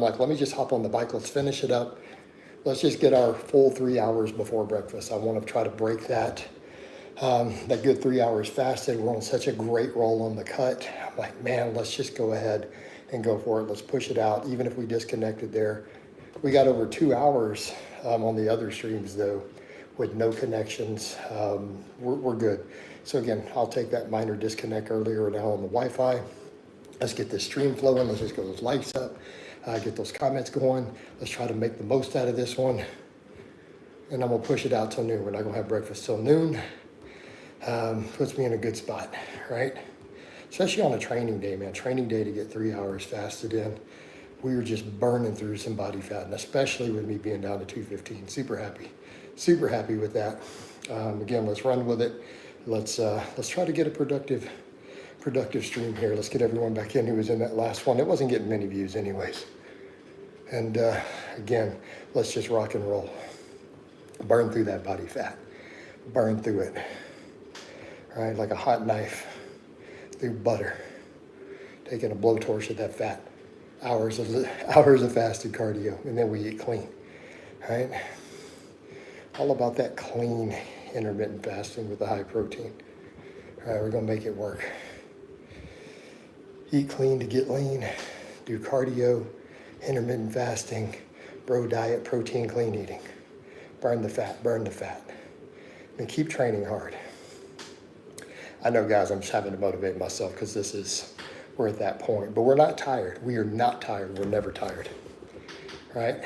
like, let me just hop on the bike. Let's finish it up. Let's just get our full 3 hours before breakfast. I want to try to break that good 3 hours fasted. We're on such a great roll on the cut. I'm like, man, let's just go ahead and go for it. Let's push it out. Even if we disconnected there, we got over 2 hours on the other streams though, with no connections. We're good. So again, I'll take that minor disconnect earlier now on the Wi-Fi. Let's get this stream flowing. Let's just get those likes up, get those comments going. Let's try to make the most out of this one. And I'm gonna push it out till noon. We're not gonna have breakfast till noon. Puts me in a good spot, right? Especially on a training day, man. Training day to get 3 hours fasted in. We were just burning through some body fat, and especially with me being down to 215. Super happy with that. Again, let's run with it. Let's try to get a productive stream here. Let's get everyone back in who was in that last one. It wasn't getting many views anyways. And again, let's just rock and roll. Burn through that body fat. Burn through it. All right, like a hot knife through butter. Taking a blowtorch of that fat. Hours of fasted cardio, and then we eat clean. All right? All about that clean intermittent fasting with the high protein. All right, we're gonna make it work. Eat clean to get lean, do cardio, intermittent fasting, bro diet, protein, clean eating. Burn the fat, and keep training hard. I know, guys, I'm just having to motivate myself because we're at that point, but we're not tired. We are not tired. We're never tired, right?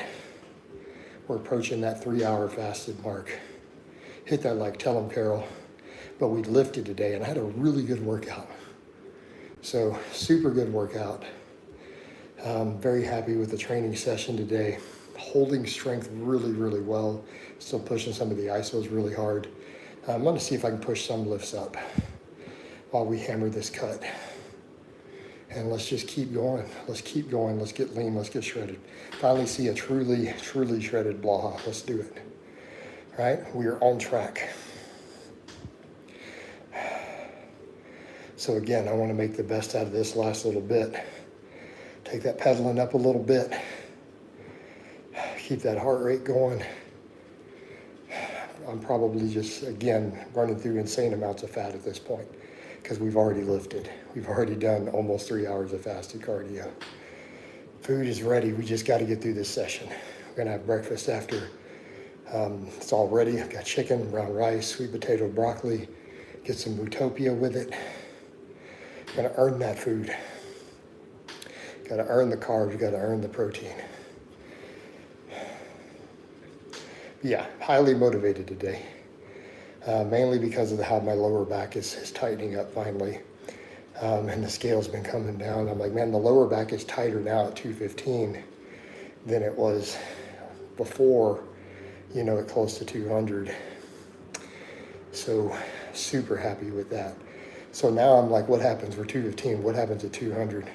We're approaching that 3 hour fasted mark. Hit that like, tell them, Carol. But we lifted today and I had a really good workout. So super good workout. Very happy with the training session today. Holding strength really, really well. Still pushing some of the isos really hard. I'm gonna see if I can push some lifts up while we hammer this cut. And let's just keep going. Let's keep going. Let's get lean. Let's get shredded. Finally see a truly, truly shredded Blaha. Let's do it. All right? We are on track. So again, I want to make the best out of this last little bit. Take that pedaling up a little bit. Keep that heart rate going. I'm probably just, again, running through insane amounts of fat at this point because we've already lifted. We've already done almost 3 hours of fasted cardio. Food is ready. We just got to get through this session. We're going to have breakfast after. It's all ready. I've got chicken, brown rice, sweet potato, broccoli. Get some Utopia with it. Got to earn that food. Got to earn the carbs. Got to earn the protein. Yeah, highly motivated today. Mainly because of how my lower back is tightening up finally. And the scale's been coming down. I'm like, man, the lower back is tighter now at 215 than it was before, at close to 200. So super happy with that. So now I'm like, what happens for 215? What happens at 200?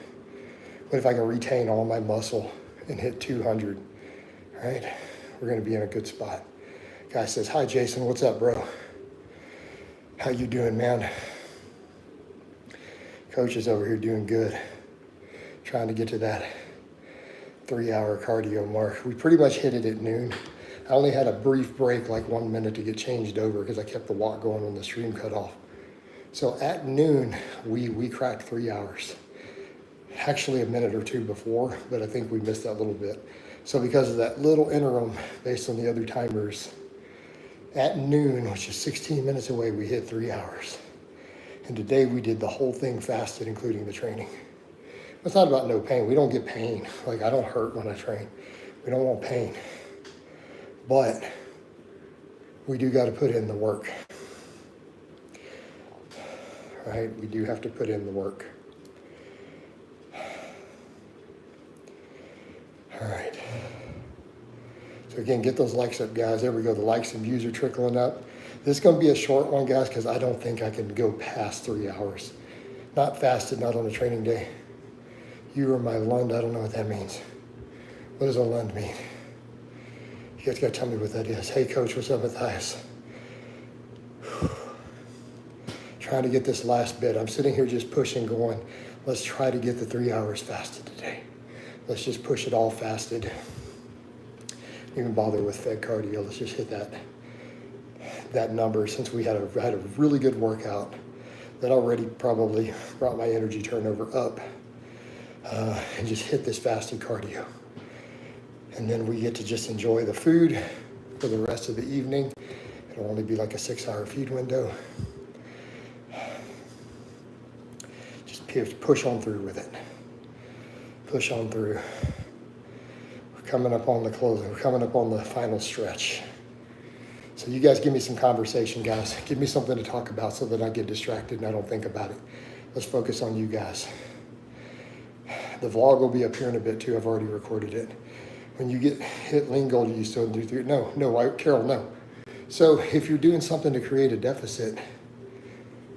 What if I can retain all my muscle and hit 200, right? We're gonna be in a good spot. Guy says, hi, Jason, what's up, bro? How you doing, man? Coach is over here doing good. Trying to get to that 3 hour cardio mark. We pretty much hit it at noon. I only had a brief break, like 1 minute to get changed over because I kept the walk going when the stream cut off. So at noon, we cracked 3 hours. Actually a minute or two before, but I think we missed that little bit. So because of that little interim, based on the other timers, at noon, which is 16 minutes away, we hit 3 hours. And today we did the whole thing fasted, including the training. It's not about no pain. We don't get pain. Like, I don't hurt when I train. We don't want pain. But we do got to put in the work. Right? We do have to put in the work. All right. So again, get those likes up, guys. There we go. The likes and views are trickling up. This is going to be a short one, guys, because I don't think I can go past 3 hours. Not fasted, not on a training day. You are my Lund. I don't know what that means. What does a Lund mean? You guys got to tell me what that is. Hey, Coach, what's up, Matthias? Trying to get this last bit. I'm sitting here just pushing, going, let's try to get the 3 hours fasted today. Let's just push it all fasted. Don't even bother with fed cardio. Let's just hit that number. Since we had a really good workout that already probably brought my energy turnover up, and just hit this fasted cardio. And then we get to just enjoy the food for the rest of the evening. It'll only be like a 6-hour feed window. Just push on through with it. Push on through. We're coming up on the closing. We're coming up on the final stretch. So you guys give me some conversation, guys. Give me something to talk about so that I get distracted and I don't think about it. Let's focus on you guys. The vlog will be up here in a bit too. I've already recorded it. When you get hit lean goal, you still do three. No, Carol, no. So if you're doing something to create a deficit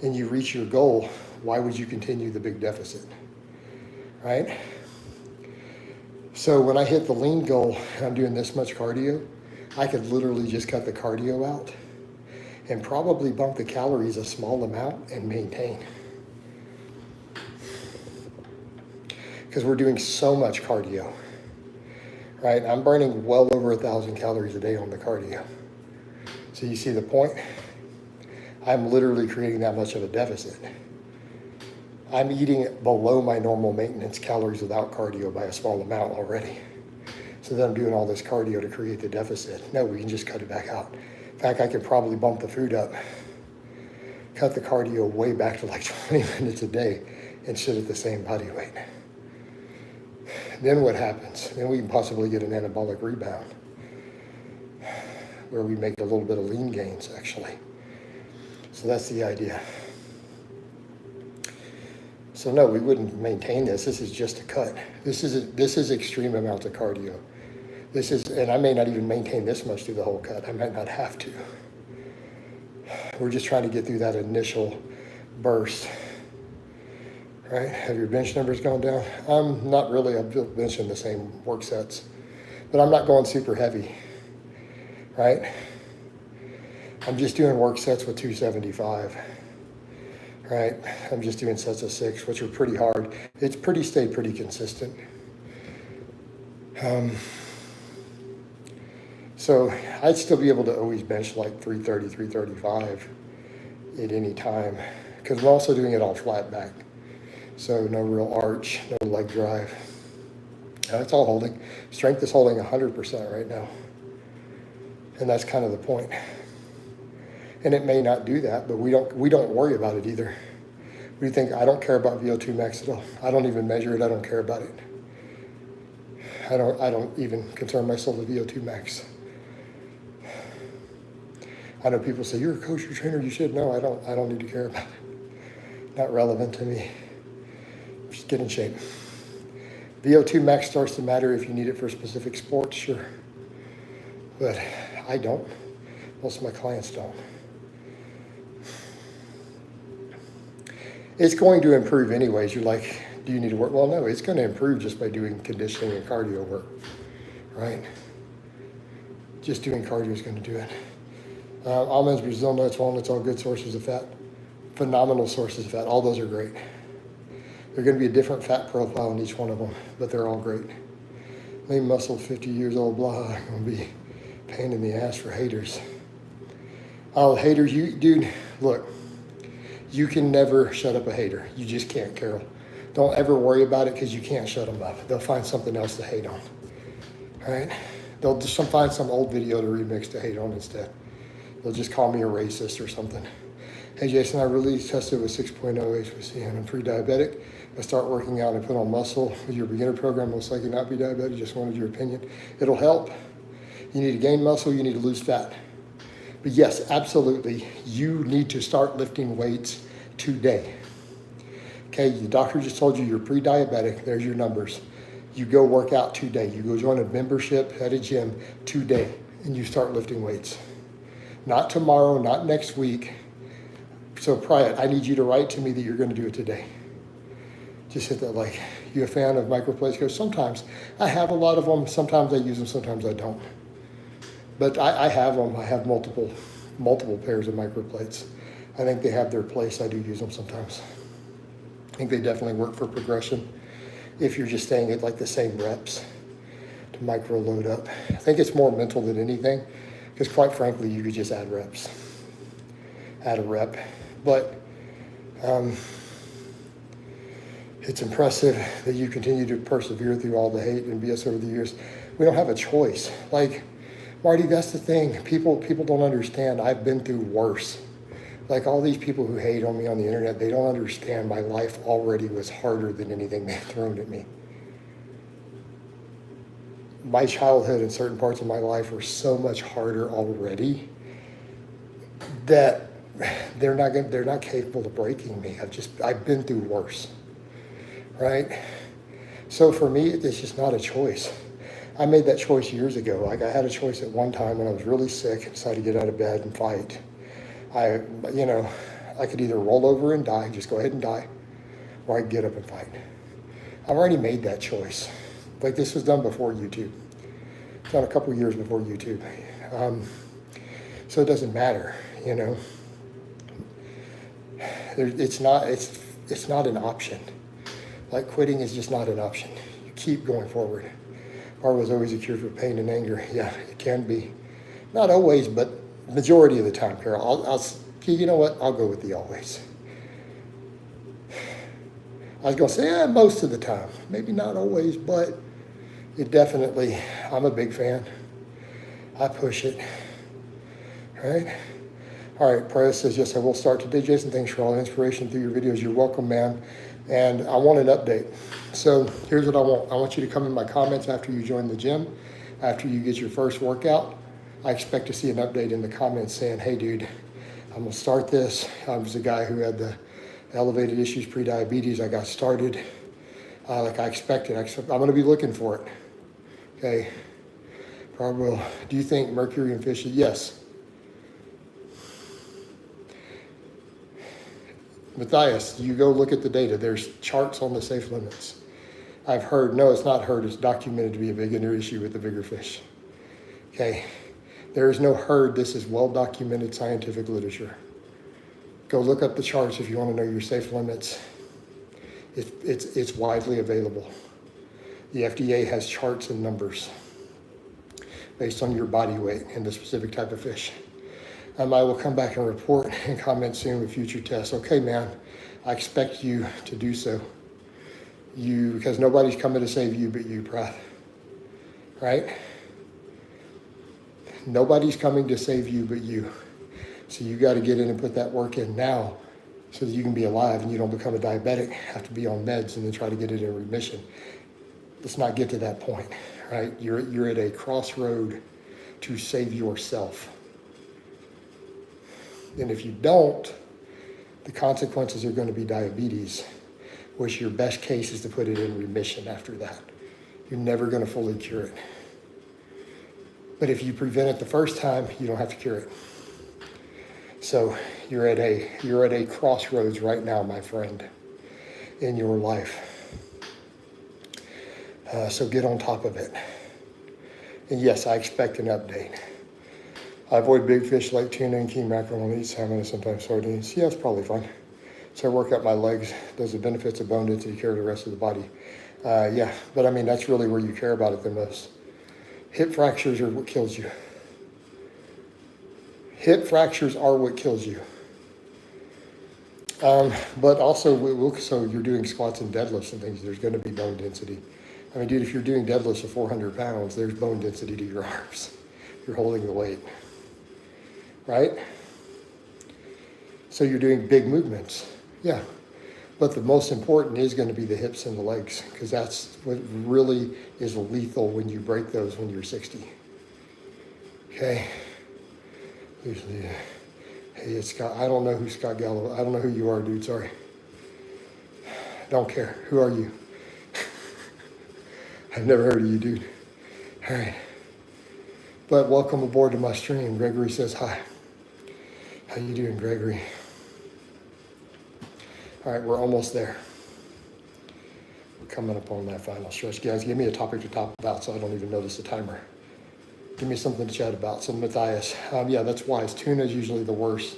and you reach your goal, why would you continue the big deficit, right? So when I hit the lean goal and I'm doing this much cardio, I could literally just cut the cardio out and probably bump the calories a small amount and maintain. Because we're doing so much cardio, right? I'm burning well over 1,000 calories a day on the cardio. So you see the point? I'm literally creating that much of a deficit. I'm eating below my normal maintenance calories without cardio by a small amount already. So then I'm doing all this cardio to create the deficit. No, we can just cut it back out. In fact, I could probably bump the food up, cut the cardio way back to like 20 minutes a day and sit at the same body weight. Then what happens? Then we can possibly get an anabolic rebound where we make a little bit of lean gains actually. So that's the idea. So no, we wouldn't maintain this. This is just a cut. This is extreme amounts of cardio. And I may not even maintain this much through the whole cut. I might not have to. We're just trying to get through that initial burst. Right? Have your bench numbers gone down? I'm not really. I'm benching the same work sets, but I'm not going super heavy. Right? I'm just doing work sets with 275. Right? I'm just doing sets of 6, which are pretty hard. It's stayed pretty consistent. So I'd still be able to always bench like 330, 335 at any time because I'm also doing it all flat back. So no real arch, no leg drive. It's all holding. Strength is holding 100% right now. And that's kind of the point. And it may not do that, but we don't worry about it either. We think, I don't care about VO2 max at all. I don't even measure it. I don't care about it. I don't even concern myself with VO2 max. I know people say, you're a coach, you're a trainer, you should. No, I don't need to care about it. Not relevant to me. Just get in shape. VO2 max starts to matter if you need it for specific sports, sure. But I don't. Most of my clients don't. It's going to improve anyways. You're like, do you need to work? Well, no, it's going to improve just by doing conditioning and cardio work, right? Just doing cardio is going to do it. Almonds, Brazil nuts, walnuts, all good sources of fat. Phenomenal sources of fat. All those are great. They're going to be a different fat profile in each one of them, but they're all great. Lean muscle, 50 years old, Blaha, going to be a pain in the ass for haters. Oh, haters, dude, look. You can never shut up a hater. You just can't, Carol. Don't ever worry about it because you can't shut them up. They'll find something else to hate on. All right? They'll just find some old video to remix to hate on instead. They'll just call me a racist or something. Hey, Jason, I really tested with 6.0 HPC and I'm pre-diabetic. I start working out and put on muscle. With your beginner program, most likely not be diabetic. Just wanted your opinion. It'll help. You need to gain muscle. You need to lose fat. But yes, absolutely, you need to start lifting weights today. Okay, the doctor just told you you're pre-diabetic. There's your numbers. You go work out today. You go join a membership at a gym today, and you start lifting weights. Not tomorrow, not next week. So Priat, I need you to write to me that you're going to do it today. Just hit that like. You a fan of microplates? Go, sometimes. I have a lot of them. Sometimes I use them, sometimes I don't. But I have them. I have multiple pairs of microplates. I think they have their place. I do use them sometimes. I think they definitely work for progression. if you're just staying at like the same reps to micro load up. I think it's more mental than anything, because quite frankly, you could just add reps, add a rep. But it's impressive that you continue to persevere through all the hate and BS over the years. We don't have a choice. Like, Marty, that's the thing. People don't understand. I've been through worse. Like, all these people who hate on me on the internet, they don't understand my life already was harder than anything they've thrown at me. My childhood and certain parts of my life were so much harder already that they're not capable of breaking me. I've been through worse, right? So for me, it's just not a choice. I made that choice years ago. Like, I had a choice at one time when I was really sick and decided to get out of bed and fight. I could either roll over and die, just go ahead and die, or I could get up and fight. I've already made that choice. Like, this was done before YouTube. It's done a couple years before YouTube. So it doesn't matter, you know. It's not an option. Like, quitting is just not an option. You keep going forward. Art was always a cure for pain and anger. Yeah, it can be. Not always, but majority of the time, Carol. You know what? I'll go with the always. I was going to say, yeah, most of the time. Maybe not always, but it definitely, I'm a big fan. I push it. Right? All right, Perez says, yes, I will start today. Jason, thanks for all the inspiration through your videos. You're welcome, man. And I want an update. So here's what I want. I want you to come in my comments after you join the gym, after you get your first workout. I expect to see an update in the comments saying, hey, dude, I'm going to start this. I was a guy who had the elevated issues, pre-diabetes. I got started like I expected. I'm going to be looking for it. Okay. Probably. Do you think mercury in fish? Yes. Matthias, you go look at the data. There's charts on the safe limits. I've heard, no, it's not heard, it's documented to be a big issue with the bigger fish. Okay, there is no herd. This is well-documented scientific literature. Go look up the charts if you want to know your safe limits. It's widely available. The FDA has charts and numbers based on your body weight and the specific type of fish. I will come back and report and comment soon with future tests. Okay, man, I expect you to do so. Because nobody's coming to save you but you, Prath. Right? Nobody's coming to save you but you. So you got to get in and put that work in now so that you can be alive and you don't become a diabetic, have to be on meds and then try to get it in remission. Let's not get to that point, right? You're at a crossroad to save yourself. And if you don't, the consequences are going to be diabetes, which your best case is to put it in remission after that. You're never going to fully cure it. But if you prevent it the first time, you don't have to cure it. So you're at a crossroads right now, my friend, in your life. So get on top of it. And yes, I expect an update. I avoid big fish like tuna and king mackerel and eat salmon and sometimes sardines. Yeah, it's probably fine. So I work out my legs. Does the benefits of bone density care to the rest of the body? Yeah, but I mean, that's really where you care about it the most. Hip fractures are what kills you. Hip fractures are what kills you. But also, so you're doing squats and deadlifts and things, there's going to be bone density. I mean, dude, if you're doing deadlifts of 400 pounds, there's bone density to your arms. You're holding the weight. Right? So you're doing big movements. Yeah. But the most important is going to be the hips and the legs, because that's what really is lethal when you break those when you're 60. Okay? Usually, hey, it's Scott. I don't know who Scott Gallo. I don't know who you are, dude. Sorry. Don't care. Who are you? I've never heard of you, dude. All right. But welcome aboard to my stream. Gregory says hi. How you doing, Gregory? All right, we're almost there. We're coming up on that final stretch. Guys, give me a topic to talk about so I don't even notice the timer. Give me something to chat about. So Matthias, yeah, that's wise. Tuna is usually the worst.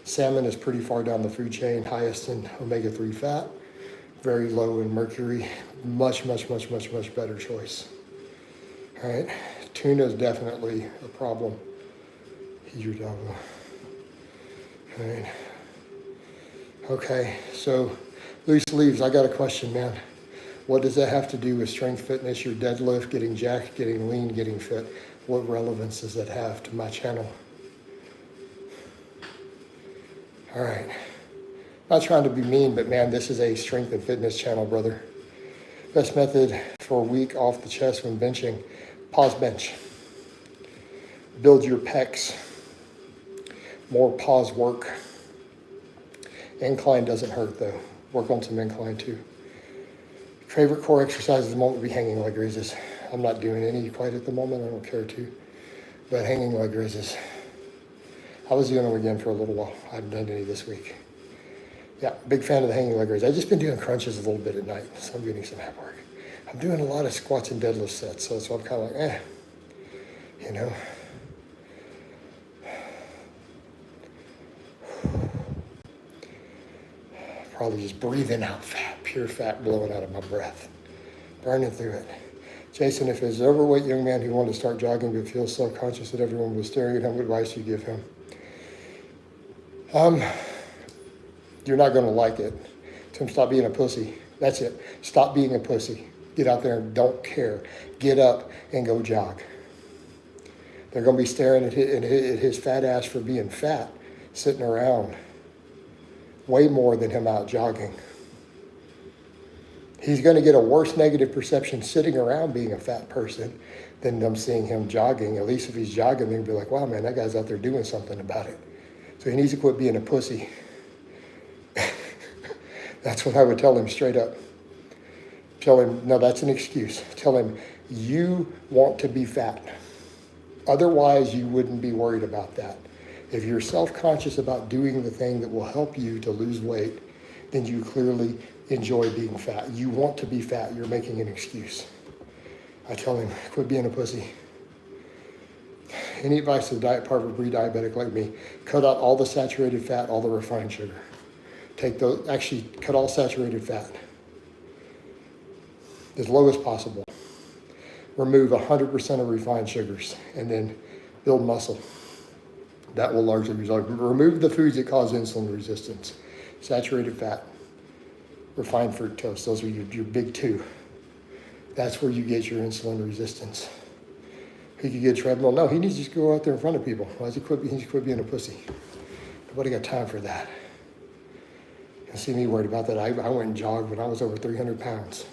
Salmon is pretty far down the food chain, highest in omega-3 fat. very low in mercury. Much, much, much, much, much better choice. All right, tuna is definitely a problem. All right. Okay, so loose leaves, I got a question, man. What does that have to do with strength fitness, your deadlift, getting jacked, getting lean, getting fit? What relevance does that have to my channel? All right. Not trying to be mean, but man, this is a strength and fitness channel, brother. Best method for a week off the chest when benching, pause bench. Build your pecs. More pause work. Incline doesn't hurt though. Work on some incline too. Favorite core exercise at the moment would be hanging leg raises. I'm not doing any quite at the moment. I don't care to. But hanging leg raises. I was doing them again for a little while. I haven't done any this week. Yeah, big fan of the hanging leg raises. I've just been doing crunches a little bit at night, so I'm getting some ab work. I'm doing a lot of squats and deadlift sets, so I'm kind of like, you know. Probably just breathing out fat, pure fat blowing out of my breath, burning through it. Jason, if there's an overweight young man who wanted to start jogging but feels self-conscious that everyone was staring at him, what advice do you give him? You're not going to like it. Tell him stop being a pussy. That's it. Stop being a pussy. Get out there and don't care. Get up and go jog. They're going to be staring at his fat ass for being fat, sitting around. Way more than him out jogging. He's going to get a worse negative perception sitting around being a fat person than them seeing him jogging. At least if he's jogging, they'll be like, wow, man, that guy's out there doing something about it. So he needs to quit being a pussy. That's what I would tell him straight up. Tell him, no, that's an excuse. Tell him, you want to be fat. Otherwise, you wouldn't be worried about that. If you're self-conscious about doing the thing that will help you to lose weight, then you clearly enjoy being fat. You want to be fat. You're making an excuse. I tell him, quit being a pussy. Any advice to the diet part for pre-diabetic like me? Cut out all the saturated fat, all the refined sugar. Actually, cut all saturated fat as low as possible. Remove 100% of refined sugars and then build muscle. That will largely result. Remove the foods that cause insulin resistance. Saturated fat, refined fructose, those are your big two. That's where you get your insulin resistance. He could get treadmill. No, he needs to just go out there in front of people. Why does he quit being a pussy? Nobody got time for that. You see me worried about that. I went and jogged when I was over 300 pounds.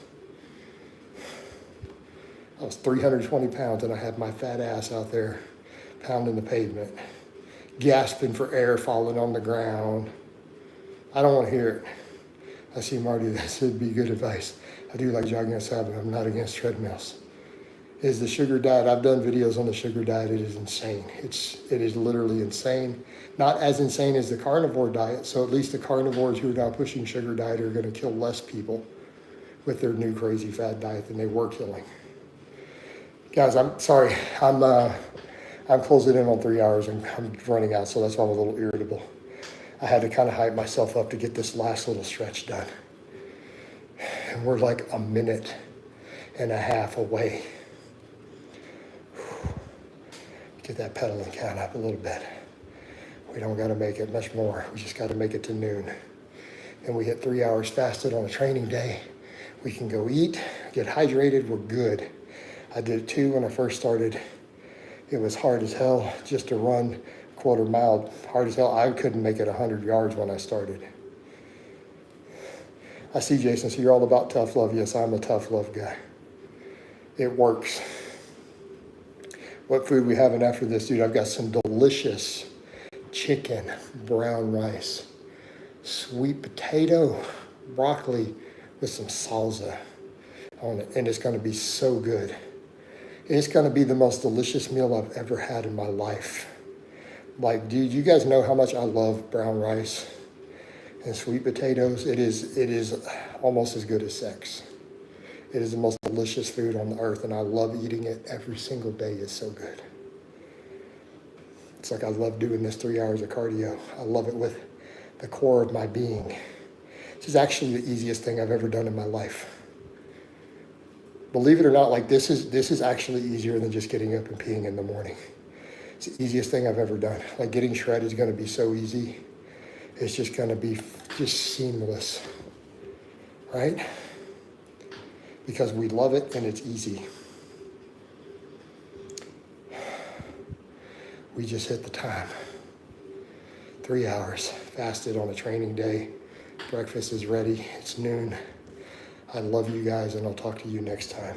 I was 320 pounds and I had my fat ass out there pounding the pavement, gasping for air, falling on the ground. I don't want to hear it. I see Marty, that should be good advice. I do like jogging outside, but I'm not against treadmills. Is the sugar diet, I've done videos on the sugar diet, it is insane. It is literally insane. Not as insane as the carnivore diet, so at least the carnivores who are now pushing sugar diet are going to kill less people with their new crazy fad diet than they were killing. Guys, I'm sorry, I'm closing in on 3 hours and I'm running out, so that's why I'm a little irritable. I had to kind of hype myself up to get this last little stretch done. And we're like a minute and a half away. Get that pedaling count up a little bit. We don't got to make it much more. We just got to make it to noon. And we hit 3 hours fasted on a training day. We can go eat, get hydrated, we're good. I did it too when I first started. It was hard as hell just to run a quarter mile. Hard as hell. I couldn't make it 100 yards when I started. I see Jason, so you're all about tough love. Yes, I'm a tough love guy. It works. What food we having after this, dude? I've got some delicious chicken, brown rice, sweet potato, broccoli with some salsa on it. And it's going to be so good. It's going to be the most delicious meal I've ever had in my life. Like, dude, you guys know how much I love brown rice and sweet potatoes. It is almost as good as sex. It is the most delicious food on the earth, and I love eating it every single day. It's so good. It's like I love doing this 3 hours of cardio. I love it with the core of my being. This is actually the easiest thing I've ever done in my life. Believe it or not, like this is actually easier than just getting up and peeing in the morning. It's the easiest thing I've ever done. Like getting shredded is going to be so easy. It's just going to be just seamless, right? Because we love it and it's easy. We just hit the time. 3 hours, fasted on a training day. Breakfast is ready, it's noon. I love you guys and I'll talk to you next time.